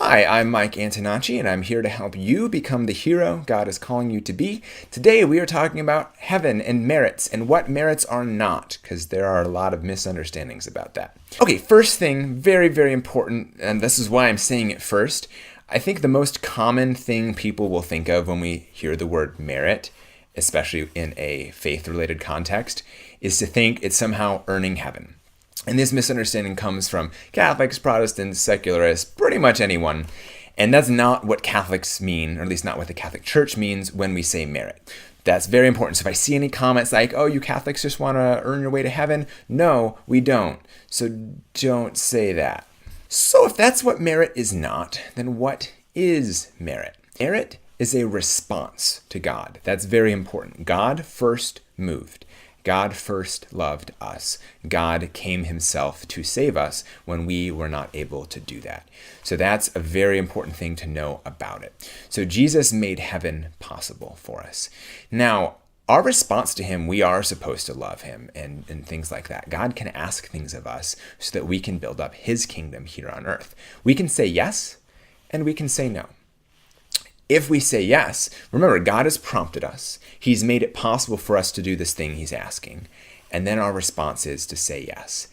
Hi, I'm Mike Antonacci, and I'm here to help you become the hero God is calling you to be. Today, we are talking about heaven and merits and what merits are not, because there are a lot of misunderstandings about that. Okay, first thing, very, very important, and this is why I'm saying it first. I think the most common thing people will think of when we hear the word merit, especially in a faith-related context, is to think it's somehow earning heaven. And this misunderstanding comes from Catholics, Protestants, secularists, pretty much anyone. And that's not what Catholics mean, or at least not what the Catholic Church means when we say merit. That's very important. So if I see any comments like, oh, you Catholics just want to earn your way to heaven, no, we don't. So don't say that. So if that's what merit is not, then what is merit? Merit is a response to God. That's very important. God first moved. God first loved us. God came himself to save us when we were not able to do that. So that's a very important thing to know about it. So Jesus made heaven possible for us. Now, our response to him, we are supposed to love him and things like that. God can ask things of us so that we can build up his kingdom here on earth. We can say yes and we can say no. If we say yes, remember, God has prompted us. He's made it possible for us to do this thing he's asking. And then our response is to say yes.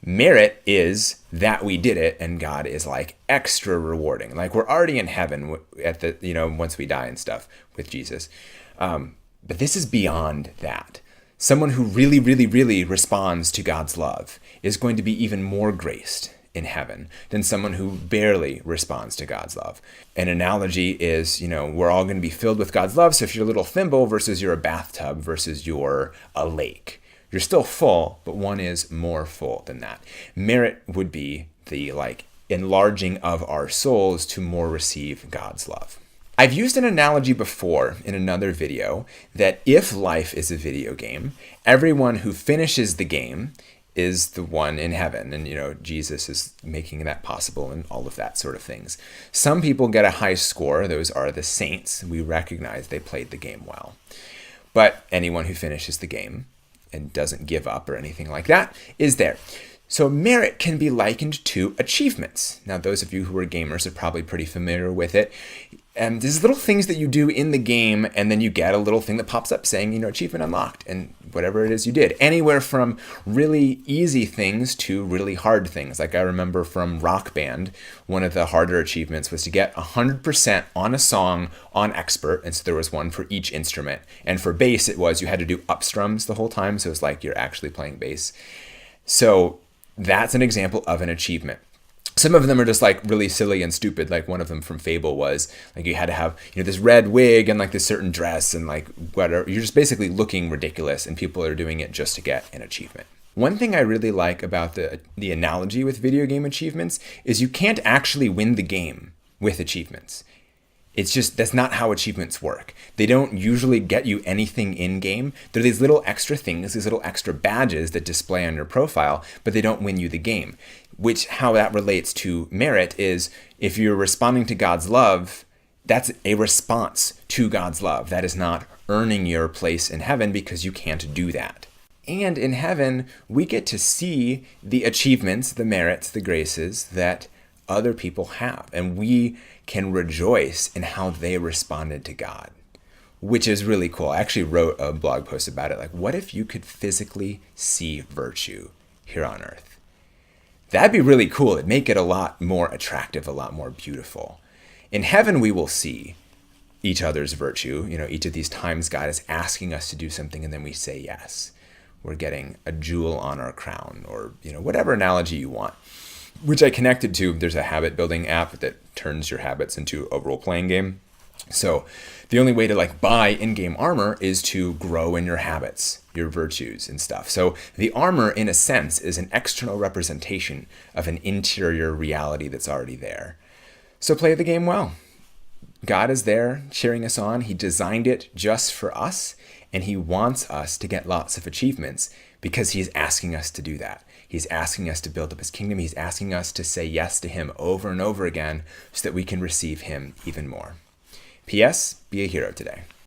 Merit is that we did it, and God is like extra rewarding. Like we're already in heaven at the, once we die and stuff with Jesus. But this is beyond that. Someone who really, really, really responds to God's love is going to be even more graced in heaven than someone who barely responds to God's love. An analogy is, we're all going to be filled with God's love. So if you're a little thimble versus you're a bathtub versus you're a lake, you're still full, but one is more full than that. Merit would be the enlarging of our souls to more receive God's love. I've used an analogy before in another video that if life is a video game, everyone who finishes the game is the one in heaven. And, Jesus is making that possible and all of that sort of things. Some people get a high score. Those are the saints. We recognize they played the game well. But anyone who finishes the game and doesn't give up or anything like that is there. So merit can be likened to achievements. Now, those of you who are gamers are probably pretty familiar with it. And there's little things that you do in the game, and then you get a little thing that pops up saying, achievement unlocked, and whatever it is you did. Anywhere from really easy things to really hard things. Like I remember from Rock Band, one of the harder achievements was to get 100% on a song on expert, and so there was one for each instrument. And for bass, it was you had to do up strums the whole time, so it's like you're actually playing bass. So that's an example of an achievement. Some of them are just really silly and stupid. Like one of them from Fable was you had to have this red wig and this certain dress and whatever. You're just basically looking ridiculous, and people are doing it just to get an achievement. One thing I really like about the analogy with video game achievements is you can't actually win the game with achievements. It's just, that's not how achievements work. They don't usually get you anything in-game. They're these little extra things, these little extra badges that display on your profile, but they don't win you the game. How that relates to merit is, if you're responding to God's love, that's a response to God's love. That is not earning your place in heaven, because you can't do that. And in heaven, we get to see the achievements, the merits, the graces that other people have. And we can rejoice in how they responded to God, which is really cool. I actually wrote a blog post about it. What if you could physically see virtue here on earth? That'd be really cool. It'd make it a lot more attractive, a lot more beautiful. In heaven, we will see each other's virtue. Each of these times God is asking us to do something and then we say yes. We're getting a jewel on our crown, or, whatever analogy you want. Which I connected to, there's a habit building app that turns your habits into a role-playing game. So the only way to buy in-game armor is to grow in your habits, your virtues and stuff. So the armor, in a sense, is an external representation of an interior reality that's already there. So play the game well. God is there cheering us on. He designed it just for us, and he wants us to get lots of achievements because he's asking us to do that. He's asking us to build up his kingdom. He's asking us to say yes to him over and over again so that we can receive him even more. P.S. Be a hero today.